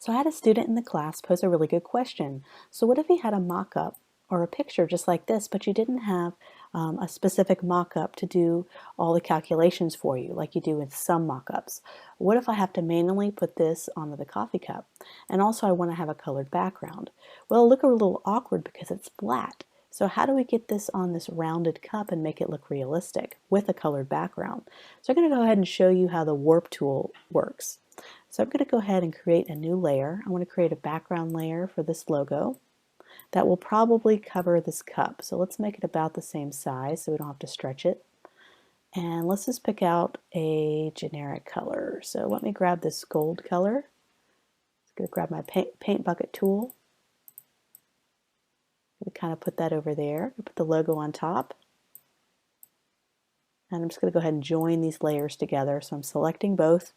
So I had a student in the class pose a really good question. So what if he had a mock-up or a picture just like this, but you didn't have a specific mock-up to do all the calculations for you, like you do with some mock-ups? What if I have to manually put this onto the coffee cup? And also I want to have a colored background. Well, it'll look a little awkward because it's flat. So how do we get this on this rounded cup and make it look realistic with a colored background? So I'm going to go ahead and show you how the warp tool works. So I'm going to go ahead and create a new layer. I want to create a background layer for this logo that will probably cover this cup. So let's make it about the same size so we don't have to stretch it. And let's just pick out a generic color. So let me grab this gold color. I'm going to grab my paint bucket tool. I'm going to kind of put that over there. Put the logo on top. And I'm just going to go ahead and join these layers together. So I'm selecting both.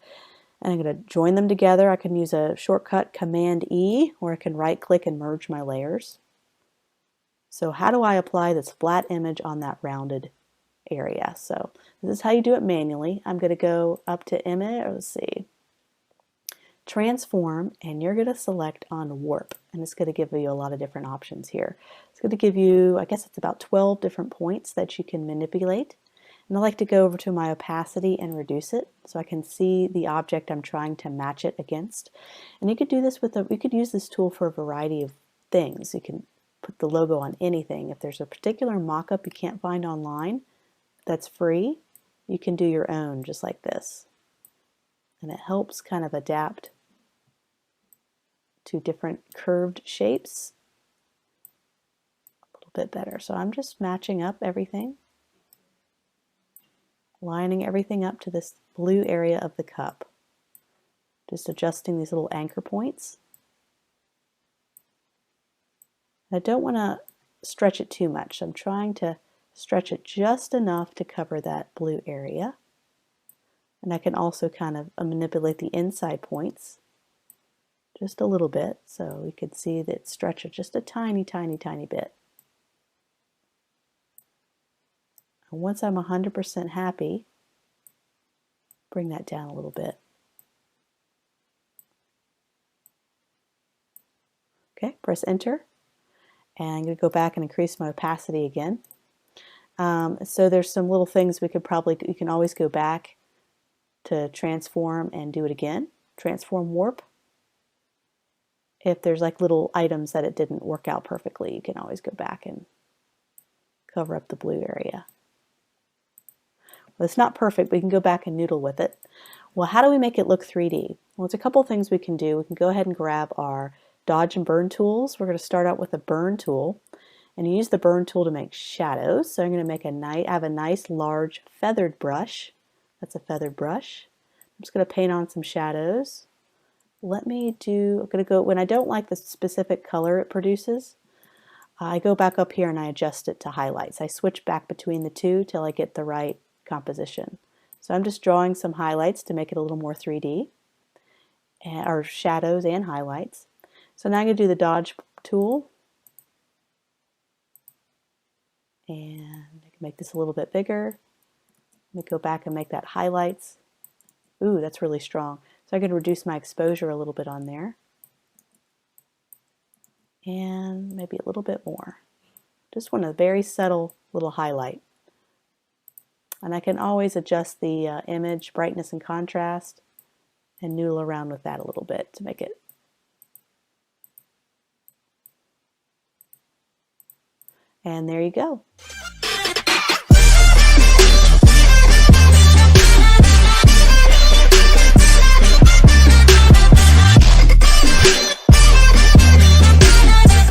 And I'm going to join them together. I can use a shortcut Command E, or I can right click and merge my layers. So how do I apply this flat image on that rounded area? So this is how you do it manually. I'm going to go up to Image, or let's see, Transform, and you're going to select on Warp. And it's going to give you a lot of different options here. It's going to give you, I guess it's about 12 different points that you can manipulate. And I like to go over to my opacity and reduce it so I can see the object I'm trying to match it against. And you could do this with you could use this tool for a variety of things. You can put the logo on anything. If there's a particular mock-up you can't find online that's free, you can do your own just like this. And it helps kind of adapt to different curved shapes a little bit better. So I'm just matching up everything, lining everything up to this blue area of the cup. Just adjusting these little anchor points. I don't want to stretch it too much. I'm trying to stretch it just enough to cover that blue area. And I can also kind of manipulate the inside points just a little bit so we could see that stretch it just a tiny, tiny, tiny bit. And once I'm 100% happy, bring that down a little bit. Okay, press Enter. And I'm going to go back and increase my opacity again. So there's some little things you can always go back to transform and do it again. Transform Warp. If there's like little items that it didn't work out perfectly, you can always go back and cover up the blue area. Well, it's not perfect, but you can go back and noodle with it. Well, how do we make it look 3D? Well, it's a couple things we can do. We can go ahead and grab our dodge and burn tools. We're going to start out with a burn tool, and you use the burn tool to make shadows. So I'm going to make I have a nice large feathered brush. That's a feathered brush. I'm just going to paint on some shadows. I'm going to go, when I don't like the specific color it produces, I go back up here and I adjust it to highlights. I switch back between the two till I get the right composition. So I'm just drawing some highlights to make it a little more 3D, or shadows and highlights. So now I'm going to do the dodge tool, and I can make this a little bit bigger. Let me go back and make that highlights. Ooh, that's really strong. So I can reduce my exposure a little bit on there. And maybe a little bit more. Just want a very subtle little highlight. And I can always adjust the image brightness and contrast and noodle around with that a little bit to make it. And there you go.